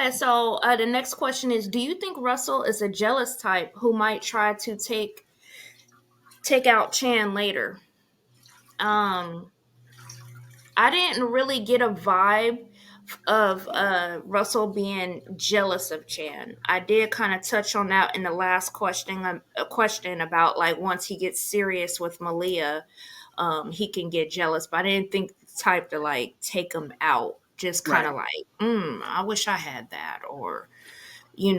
Okay, so the next question is: do you think Russell is a jealous type who might try to take out Chan later? Um, I didn't really get a vibe of Russell being jealous of Chan. I did kind of touch on that in the last question, a question about like once he gets serious with Malia, he can get jealous. But I didn't think the type to like take him out. Just kind Right. of like, I wish I had that, or I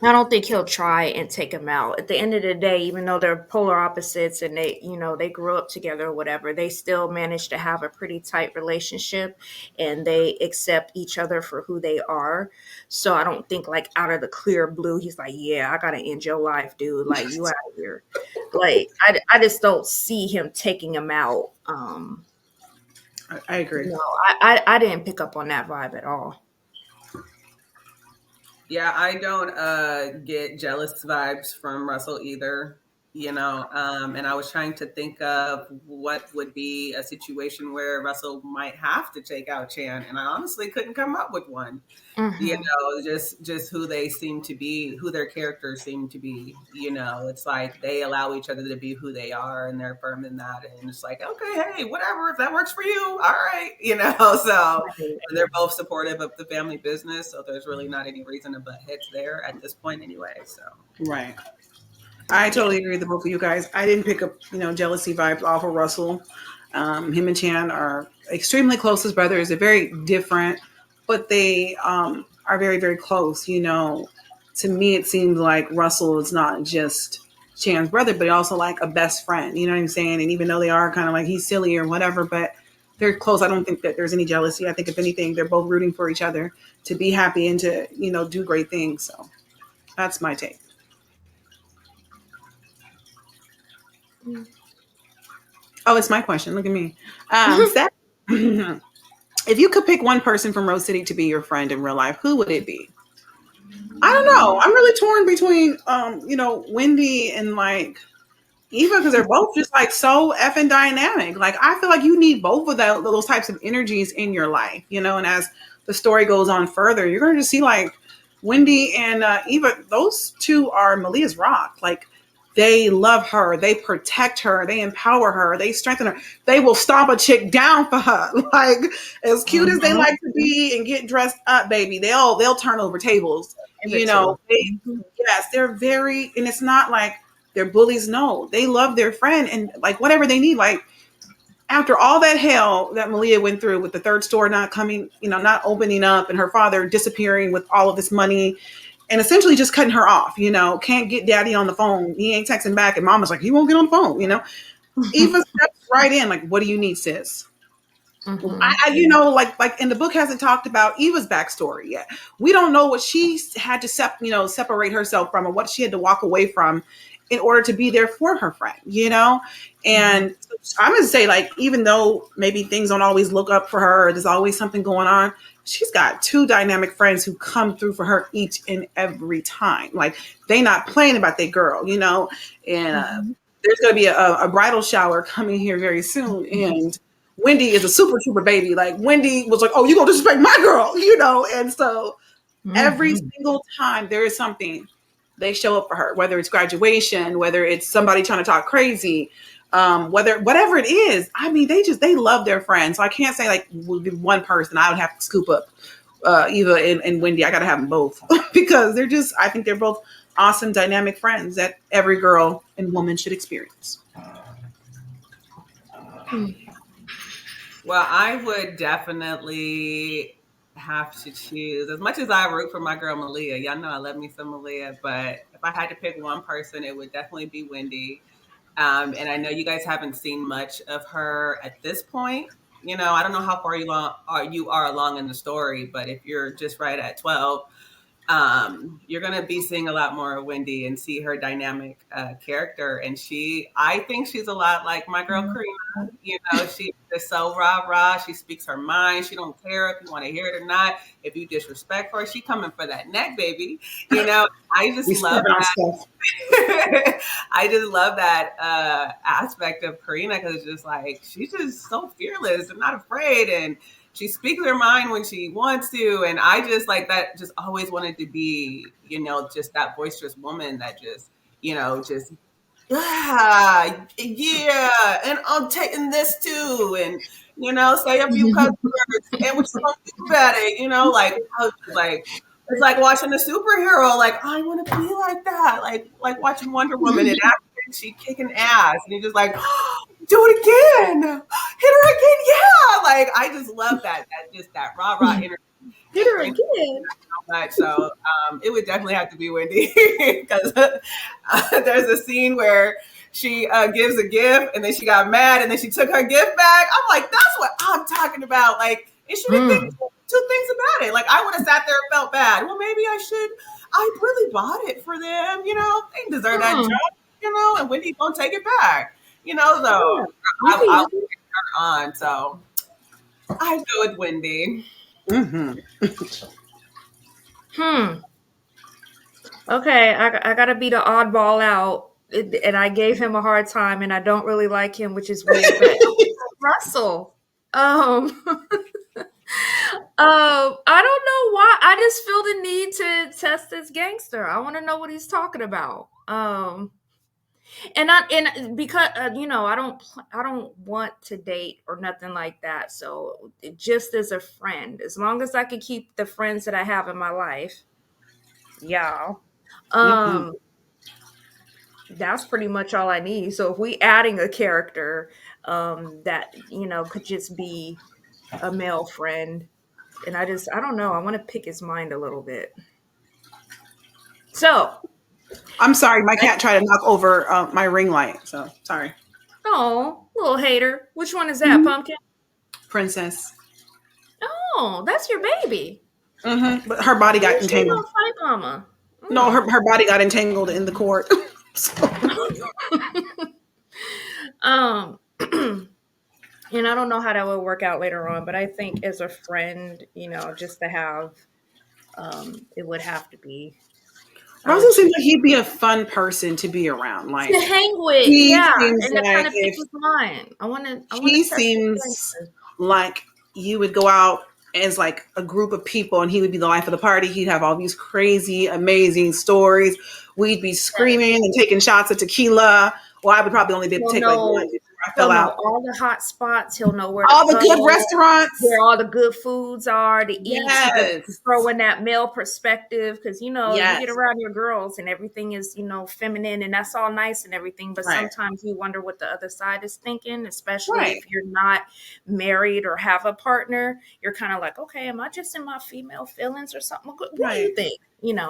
don't think he'll try and take him out. At the end of the day, even though they're polar opposites and they grew up together or whatever, they still manage to have a pretty tight relationship and they accept each other for who they are. So I don't think like out of the clear blue, he's like, yeah, I gotta end your life, dude. Like you out of here. Like I just don't see him taking him out. I agree. No, I didn't pick up on that vibe at all. Yeah, I don't get jealous vibes from Russell either, and I was trying to think of what would be a situation where Russell might have to take out Chan, and I honestly couldn't come up with one. Hmm. Just who they seem to be, who their characters seem to be. It's like they allow each other to be who they are, and they're firm in that. And it's like, okay, hey, whatever, if that works for you, all right, So, and they're both supportive of the family business, so there's really not any reason to butt heads there at this point, anyway. So, Right. I Yeah. totally agree with the both of you guys. I didn't pick up, jealousy vibes off of Russell. Him and Chan are extremely close as brothers. They're very different, but they are very, very close. To me, it seems like Russell is not just Chan's brother, but also like a best friend. You know what I'm saying? And even though they are kind of like he's silly or whatever, but they're close. I don't think that there's any jealousy. I think if anything, they're both rooting for each other to be happy and to do great things. So that's my take. Oh, it's my question. Look at me. Seth, if you could pick one person from Rose City to be your friend in real life, who would it be? I don't know. I'm really torn between, Wendy and like Eva because they're both just like so effing dynamic. Like I feel like you need both of those types of energies in your life, And as the story goes on further, you're going to just see like Wendy and Eva. Those two are Malia's rock. Like they love her, they protect her, they empower her, they strengthen her. They will stomp a chick down for her. Like as cute as they Mhm. like to be and get dressed up, baby, they'll turn over tables. Give it to 'em. Mhm. Yes, they're very, and it's not like they're bullies. No, they love their friend and like whatever they need. Like after all that hell that Malia went through with the third store not coming, not opening up and her father disappearing with all of this money and essentially just cutting her off, can't get daddy on the phone. He ain't texting back. And mama's like, he won't get on the phone. Eva steps right in. Like, what do you need, sis? Mhm. Like in the book hasn't talked about Eva's backstory yet. We don't know what she had to separate herself from and what she had to walk away from in order to be there for her friend. Mhm. And I'm gonna say, like, even though maybe things don't always look up for her, or there's always something going on, she's got two dynamic friends who come through for her each and every time. Like they not playing about their girl. And Mhm. there's gonna be a bridal shower coming here very soon, and Wendy is a super trooper baby. Like Wendy was like, "Oh, you gonna disrespect my girl?" And so every Mhm. single time there is something, they show up for her. Whether it's graduation, whether it's somebody trying to talk crazy, whatever it is. I mean, they love their friends. So I can't say like would be one person. I would have to scoop up Eva and Wendy. I got to have them both because they're just. I think they're both awesome, dynamic friends that every girl and woman should experience. well, I would definitely have to choose. As much as I root for my girl Malia, y'all know I love me some Malia, but if I had to pick one person, it would definitely be Wendy. And I know you guys haven't seen much of her at this point. I don't know how far you are along in the story, but if you're just right at 12, you're gonna be seeing a lot more of Wendy and see her dynamic character. And I think she's a lot like my girl Corinna. She's just so rah rah. She speaks her mind. She don't care if you want to hear it or not. If you disrespect her, she coming for that neck, baby. I just We love stepping on stuff. I just love that aspect of Karina because it's just like she's just so fearless and not afraid, and she speaks her mind when she wants to. And I just like that, just always wanted to be, just that boisterous woman that just, just, yeah, and I'm taking this too. And, say a few cuss words and what you gonna do about it, like, I was like, it's like watching a superhero. Like, I want to be like that. Like watching Wonder Woman in action, she kicking ass, and you're just like, do it again, hit her again, yeah. Like, I just love that just that rah rah energy. Hit her again. So much. So it would definitely have to be Wendy because there's a scene where she gives a gift and then she got mad and then she took her gift back. I'm like, that's what I'm talking about. Like, and she didn't think two things about it. Like, I would have sat there and felt bad. Well, maybe I should. I really bought it for them. They deserve that job. And Wendy gonna take it back. Though I'll take her on. So I go with Wendy. Okay, I gotta be the oddball out, and I gave him a hard time, and I don't really like him, which is weird. But Russell, I don't know why. I just feel the need to test this gangster. I want to know what he's talking about. And because I don't want to date or nothing like that. So just as a friend, as long as I can keep the friends that I have in my life, y'all. That's pretty much all I need. So if we adding a character that could just be a male friend, and I don't know, I want to pick his mind a little bit. So I'm sorry, my cat tried to knock over my ring light. So sorry. Oh, little hater. Which one is that, Pumpkin? Princess. Oh, that's your baby. But her body got entangled. Fight mama. No, her body got entangled in the cord. And I don't know how that will work out later on, but I think as a friend, just to have, it would have to be. Russell seems like he'd be a fun person to be around, like to hang with, yeah, and to kind of pick his mind. He seems like you would go out as like a group of people, and he would be the life of the party. He'd have all these crazy, amazing stories. We'd be screaming and taking shots of tequila. Well, I would probably only be able to take like one. I fell out. All the hot spots. He'll know where all the good restaurants, where all the good foods are to eat. Yes. Throw in that male perspective because you get around your girls and everything is feminine and that's all nice and everything. But sometimes you wonder what the other side is thinking, especially if you're not married or have a partner. You're kind of like, okay, am I just in my female feelings or something? What do you think?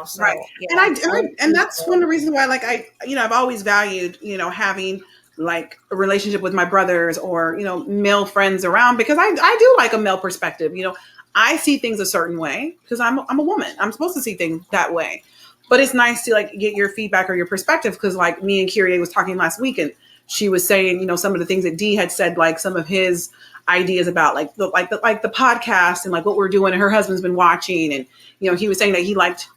So, and that's one of the reasons why, like, I've always valued, having like a relationship with my brothers or, male friends around because I do like a male perspective. I see things a certain way because I'm a woman. I'm supposed to see things that way. But it's nice to like get your feedback or your perspective because like me and Kyrie was talking last week and she was saying, some of the things that D had said, like some of his ideas about like the podcast and like what we're doing and her husband's been watching. And, he was saying that he liked,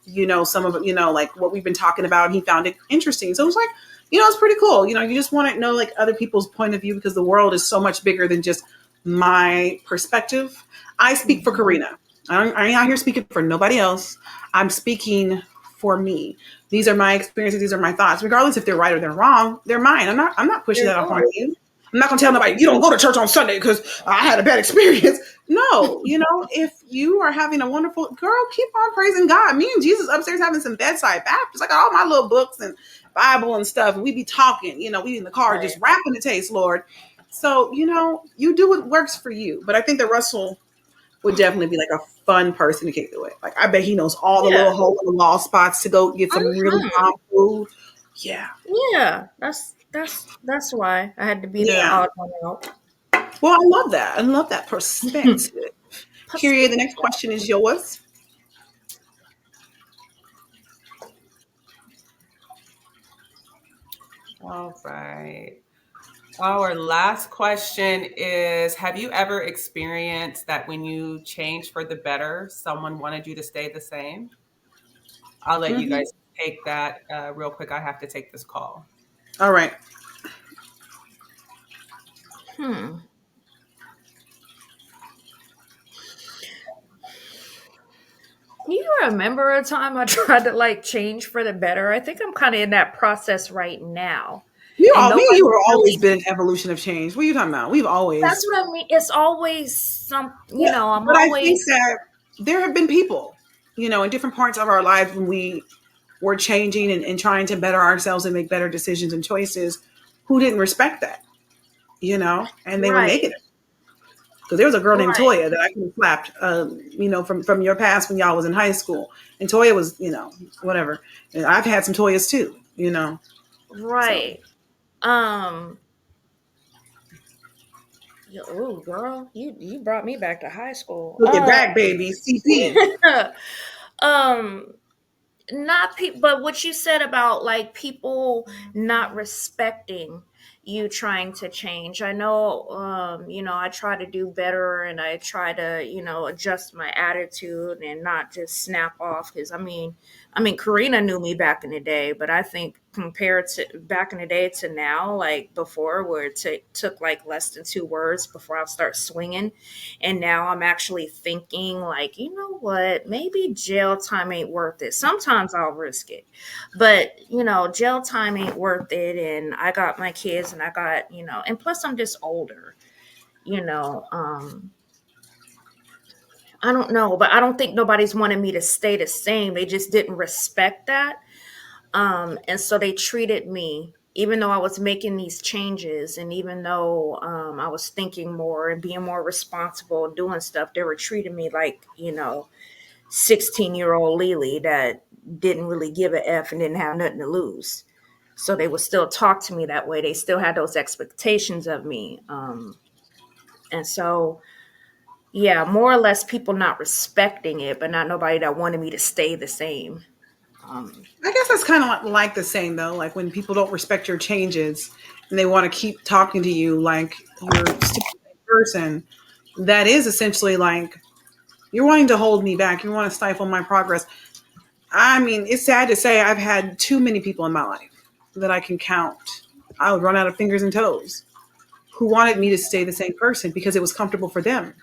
some of it, like what we've been talking about and he found it interesting. So it was like, it's pretty cool. You just want to know like other people's point of view because the world is so much bigger than just my perspective. I speak for Corenna. I ain't out here speaking for nobody else. I'm speaking for me. These are my experiences. These are my thoughts. Regardless if they're right or they're wrong, they're mine. I'm not pushing that upon you. I'm not going to tell nobody, you don't go to church on Sunday because I had a bad experience. No, if you are having a wonderful girl, keep on praising God. Me and Jesus upstairs having some bedside Baptist. I got all my little books and Bible and stuff. And we be talking, we in the car just rapping the taste, Lord. So, you do what works for you. But I think that Russell would definitely be like a fun person to kick it with. Like, I bet he knows all the little hole in the wall spots to go get some really bomb food. Yeah. Yeah. That's why I had to be the odd one out. Well, I love that. I love that perspective. Kyrie, the next question is yours. All right. Our last question is, have you ever experienced that when you changed for the better, someone wanted you to stay the same? I'll let you guys take that real quick. I have to take this call. All right. You remember a time I tried to like change for the better? I think I'm kind of in that process right now. And Me and nobody you have always really, been an evolution of change. What are you talking about? We've that's always, what I mean. It's always some, I'm but I think always, that there have been people, in different parts of our lives when we were changing and trying to better ourselves and make better decisions and choices who didn't respect that, and they were right, negative. Because there was a girl named right, Toya that I could have slapped, from your past when y'all was in high school. And Toya was, whatever. And I've had some Toyas too. So right. Um, oh, girl, you brought me back to high school. look at back, baby, CP. Um, not people, but what you said about like people not respecting you trying to change. I know, I try to do better and I try to, adjust my attitude and not just snap off. Because I mean, Karina knew me back in the day, but I think compared to back in the day to now, like before, where it took like less than 2 words before I'll start swinging, and now I'm actually thinking, like, you know what? Maybe jail time ain't worth it. Sometimes I'll risk it. But, jail time ain't worth it. And I got my kids and I got, and plus I'm just older, you know. I don't know, but I don't think nobody's wanted me to stay the same. They just didn't respect that. And so they treated me, even though I was making these changes and even though I was thinking more and being more responsible and doing stuff, they were treating me like, 16-year-old Lily that didn't really give a F and didn't have nothing to lose. So they would still talk to me that way. They still had those expectations of me. And so, yeah, more or less people not respecting it, but not nobody that wanted me to stay the same. Um, I guess that's kind of like the same though. Like when people don't respect your changes and they want to keep talking to you like you're still the same person. That is essentially like you're wanting to hold me back. You want to stifle my progress. I mean, it's sad to say I've had too many people in my life that I can count. I would run out of fingers and toes who wanted me to stay the same person because it was comfortable for them.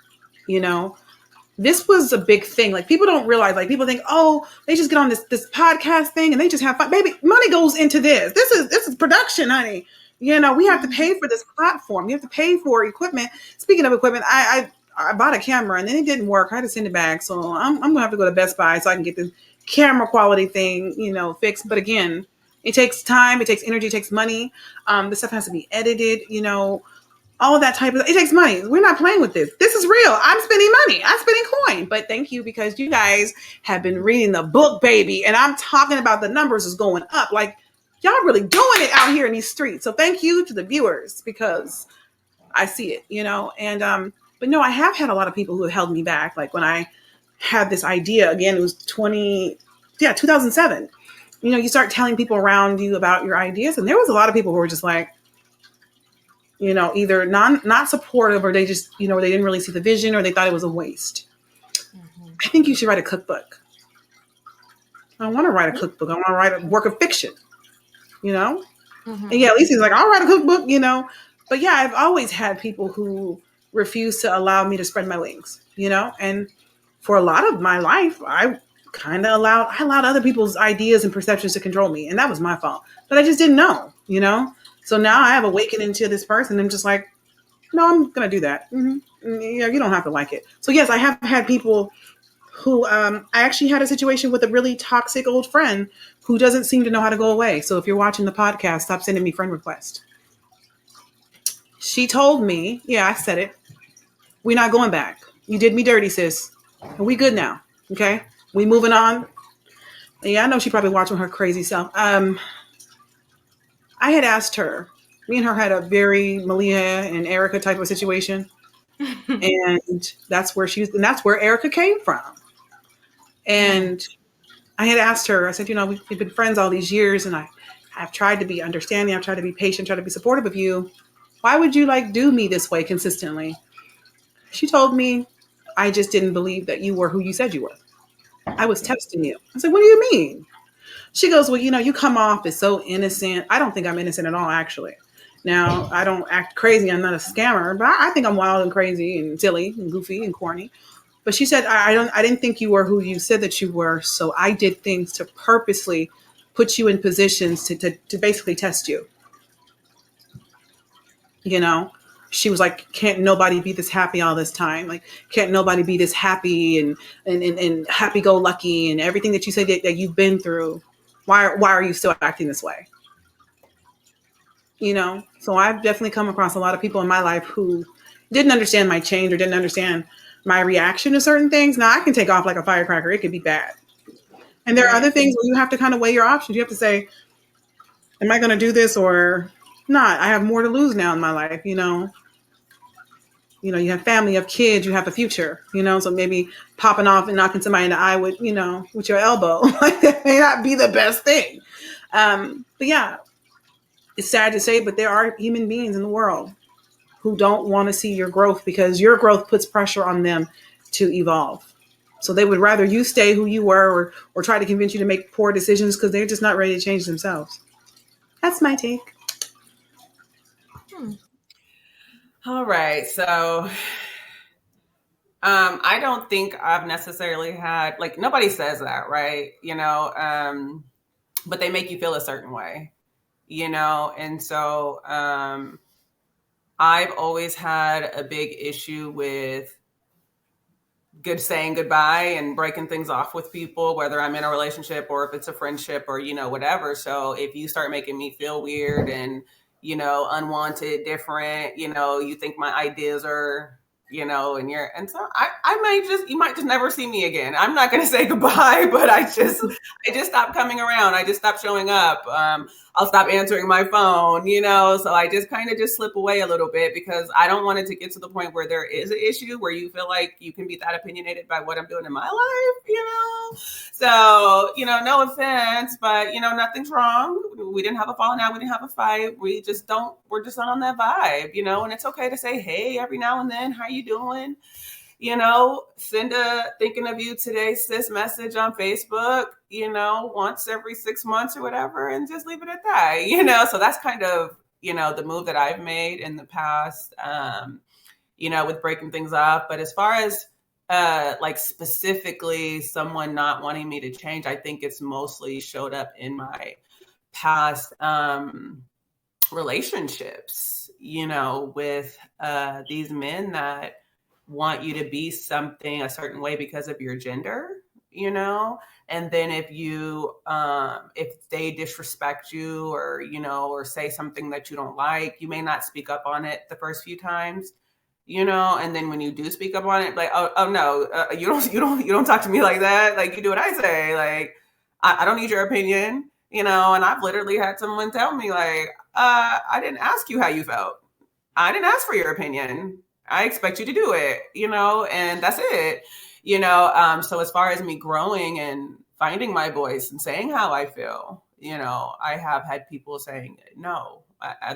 You know, this was a big thing. Like people don't realize, like people think, oh, they just get on this podcast thing and they just have fun. Baby, money goes into this. This is production, honey. We have to pay for this platform. You have to pay for equipment. Speaking of equipment, I bought a camera and then it didn't work. I had to send it back. So I'm gonna have to go to Best Buy so I can get the camera quality thing, fixed. But again, it takes time, it takes energy, it takes money. The stuff has to be edited. All of that type of, it takes money. We're not playing with this. This is real. I'm spending money. I'm spending coin. But thank you because you guys have been reading the book, baby. And I'm talking about the numbers is going up. Like y'all really doing it out here in these streets. So thank you to the viewers because I see it. And but no, I have had a lot of people who have held me back. Like when I had this idea, again, it was 2007. You start telling people around you about your ideas, and there was a lot of people who were just like, either not supportive or they just, they didn't really see the vision or they thought it was a waste. mhm. I think you should write a cookbook. I want to write a cookbook. I want to write a work of fiction, you know? And yeah, Mhm. at least he's like, I'll write a cookbook. But yeah, I've always had people who refuse to allow me to spread my wings. And for a lot of my life, I allowed other people's ideas and perceptions to control me. And that was my fault. But I just didn't know. So now I have awakened to this person. I'm just like, no, I'm going to do that. Yeah, you don't have to like it. So yes, I have had people who, I actually had a situation with a really toxic old friend who doesn't seem to know how to go away. So if you're watching the podcast, stop sending me friend requests. She told me, yeah, I said it. We're not going back. You did me dirty, sis. And we good now. Okay. We moving on. Yeah, I know she probably watching her crazy self. I had asked her, me and her had a very Malia and Erica type of situation. And and that's where Erica came from. Mm. And I had asked her, I said, we've been friends all these years and I've tried to be understanding. I've tried to be patient, try to be supportive of you. Why would you do me this way consistently? She told me, I just didn't believe that you were who you said you were. I was testing you. I said, what do you mean? She goes, well, you come off as so innocent. I don't think I'm innocent at all, actually. Now, I don't act crazy. I'm not a scammer, but I think I'm wild and crazy and silly and goofy and corny. But she said, I didn't think you were who you said that you were. So I did things to purposely put you in positions to basically test you. You know, she was like, can't nobody be this happy all this time? Like, can't nobody be this happy and happy go lucky and everything that you said that you've been through? Why are you still acting this way? You know, so I've definitely come across a lot of people in my life who didn't understand my change or didn't understand my reaction to certain things. Now I can take off like a firecracker. It could be bad. And there are other things where you have to kind of weigh your options. You have to say, am I going to do this or not? I have more to lose now in my life. You have family, you have kids, you have a future, so maybe popping off and knocking somebody in the eye with your elbow, like that may not be the best thing. But yeah, it's sad to say, but there are human beings in the world who don't want to see your growth because your growth puts pressure on them to evolve. So they would rather you stay who you were or try to convince you to make poor decisions because they're just not ready to change themselves. That's my take. All right. So I don't think I've necessarily had, like, nobody says that, right? But they make you feel a certain way, and so I've always had a big issue with saying goodbye and breaking things off with people, whether I'm in a relationship or if it's a friendship or, whatever. So if you start making me feel weird and, unwanted, different, you think my ideas are, and so you might just never see me again. I'm not going to say goodbye, but I just stopped coming around. I just stopped showing up. I'll stop answering my phone, so I just kind of just slip away a little bit because I don't want it to get to the point where there is an issue where you feel like you can be that opinionated by what I'm doing in my life, So, no offense, but, nothing's wrong. We didn't have a falling out. We didn't have a fight. We're just not on that vibe, and it's okay to say, hey, every now and then, how you doing? Send a thinking of you today, sis message on Facebook, once every 6 months or whatever, and just leave it at that, so that's kind of, the move that I've made in the past, with breaking things off. But as far as like specifically someone not wanting me to change, I think it's mostly showed up in my past relationships, with these men that want you to be something a certain way because of your gender, and then if you if they disrespect you or or say something that you don't like, you may not speak up on it the first few times, and then when you do speak up on it, like, oh no, you don't talk to me like that, like you do what I say, like I don't need your opinion, and I've literally had someone tell me like, I didn't ask you how you felt, I didn't ask for your opinion, I expect you to do it, and that's it, so as far as me growing and finding my voice and saying how I feel, I have had people saying, no,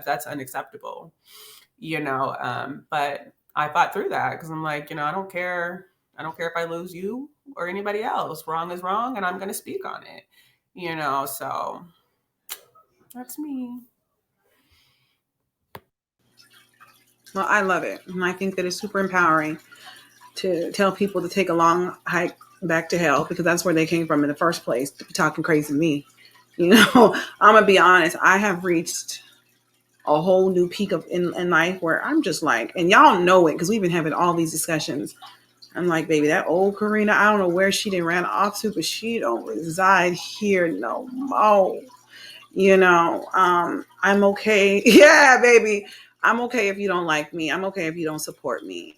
that's unacceptable, but I fought through that because I'm like, I don't care if I lose you or anybody else. Wrong is wrong, and I'm going to speak on it, so that's me. Well, I love it. And I think that it's super empowering to tell people to take a long hike back to hell because that's where they came from in the first place, to be talking crazy to me. I'm going to be honest. I have reached a whole new peak in life where I'm just like, and y'all know it because we've been having all these discussions. I'm like, baby, that old Corenna, I don't know where she done ran off to, but she don't reside here no more. I'm okay. Yeah, baby. I'm okay if you don't like me. I'm okay if you don't support me.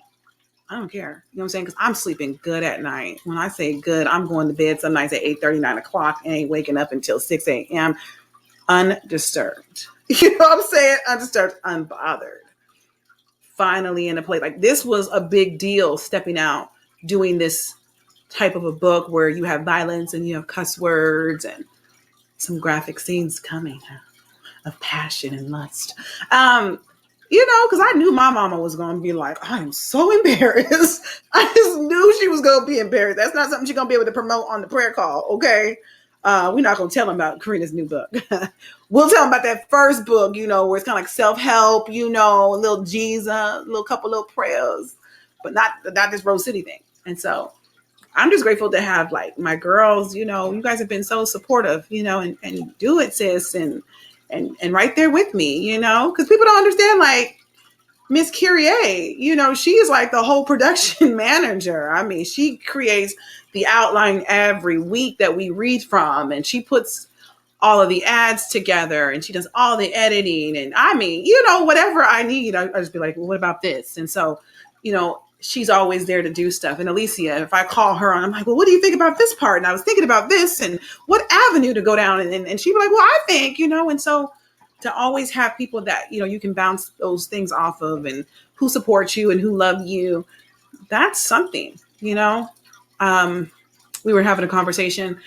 I don't care. You know what I'm saying? Because I'm sleeping good at night. When I say good, I'm going to bed some nights at 8:30, 9 o'clock and ain't waking up until 6 a.m. undisturbed. You know what I'm saying? Undisturbed, unbothered. Finally in a place. Like this was a big deal, stepping out, doing this type of a book where you have violence and you have cuss words and some graphic scenes coming of passion and lust. Because I knew my mama was going to be like, I am so embarrassed. I just knew she was going to be embarrassed. That's not something she's going to be able to promote on the prayer call, okay? We're not going to tell them about Corenna's new book. We'll tell them about that first book, where it's kind of like self-help, a little Jesus, a little couple little prayers, but not this Rose City thing. And so I'm just grateful to have like my girls, you guys have been so supportive, and do it, sis, and right there with me, because people don't understand, like, Miss Kyrie, she is like the whole production manager. I mean, she creates the outline every week that we read from, and she puts all of the ads together, and she does all the editing. And I mean, whatever I need, I just be like, well, what about this? And so, she's always there to do stuff. And Alicia, if I call her on, I'm like, well, what do you think about this part? And I was thinking about this and what avenue to go down. And she'd be like, well, I think, and so to always have people that, you can bounce those things off of, and who support you and who love you, that's something, we were having a conversation.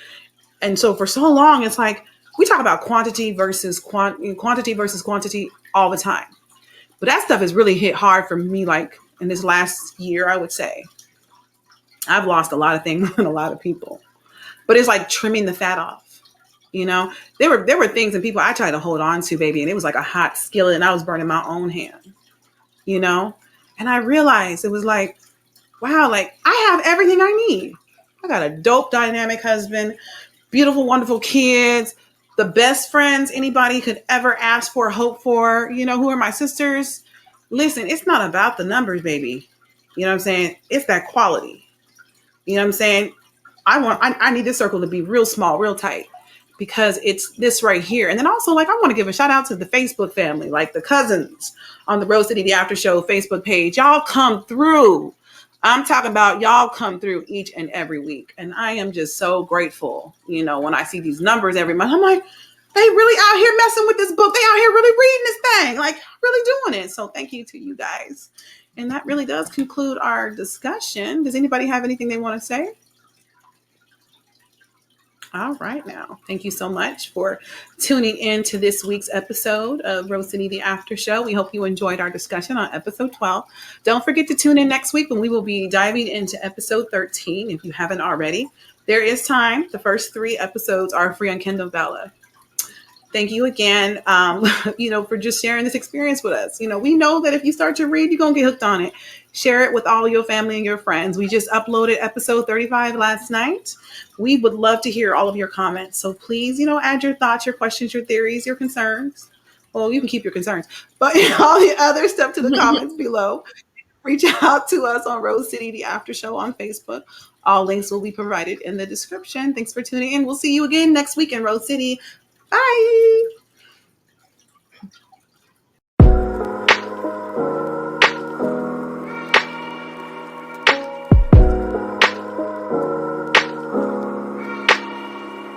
And so for so long, it's like, we talk about quantity versus quantity all the time. But that stuff has really hit hard for me. Like in this last year, I would say I've lost a lot of things and a lot of people, but it's like trimming the fat off. There were things and people I tried to hold on to, baby, and it was like a hot skillet, and I was burning my own hand. And I realized it was like, wow, like I have everything I need. I got a dope, dynamic husband, beautiful, wonderful kids, the best friends anybody could ever ask for, hope for, who are my sisters. Listen, it's not about the numbers, baby. You know what I'm saying? It's that quality. You know what I'm saying? I need this circle to be real small, real tight, because it's this right here. And then also, like, I want to give a shout out to the Facebook family, like the cousins on the Rose City, the After Show Facebook page. Y'all come through. I'm talking about y'all come through each and every week. And I am just so grateful, when I see these numbers every month. I'm like, they really out here messing with this book. They out here really reading this thing, like really doing it. So thank you to you guys. And that really does conclude our discussion. Does anybody have anything they want to say? All right, now. Thank you so much for tuning in to this week's episode of Rose City, the After Show. We hope you enjoyed our discussion on episode 12. Don't forget to tune in next week when we will be diving into episode 13. If you haven't already, there is time. The first 3 episodes are free on Kindle Vella. Thank you again, for just sharing this experience with us. We know that if you start to read, you're going to get hooked on it. Share it with all your family and your friends. We just uploaded episode 35 last night. We would love to hear all of your comments. So please, add your thoughts, your questions, your theories, your concerns. Well, you can keep your concerns, but all the other stuff to the comments below. Reach out to us on Rose City, the After Show on Facebook. All links will be provided in the description. Thanks for tuning in. We'll see you again next week in Rose City. Bye.